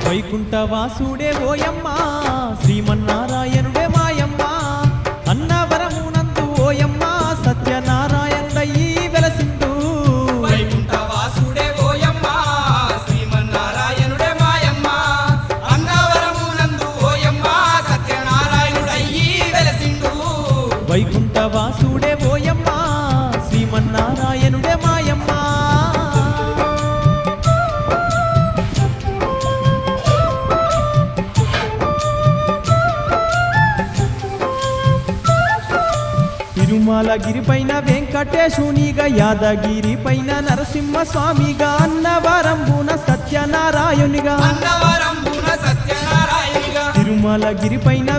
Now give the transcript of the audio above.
వైకుంఠవాసుడే ఓయమ్మ శ్రీమన్నారాయణుడే మాయమ్మ అన్నవరమునందు ఓయమ్మ సత్యనారాయణుడయ్యి వెలసిండు వైకుంఠవాసుడే ఓయమ్మ శ్రీమన్నారాయణుడే మాయమ్మ అన్నవరమునందు ఓయమ్మ సత్యనారాయణుడయ్యి వెలసిండు వైకుంఠవాసుడే ఓయమ్మ శ్రీమన్నారాయణుడే మాయమ్మ తిరుమలగిరి పైన వెంకటేశునిగా యాదగిరి పైన నరసింహ స్వామిగా అన్నవరంబున సత్యనారాయణునిగా అన్నవరంబున సత్యనారాయణునిగా తిరుమలగిరి పైన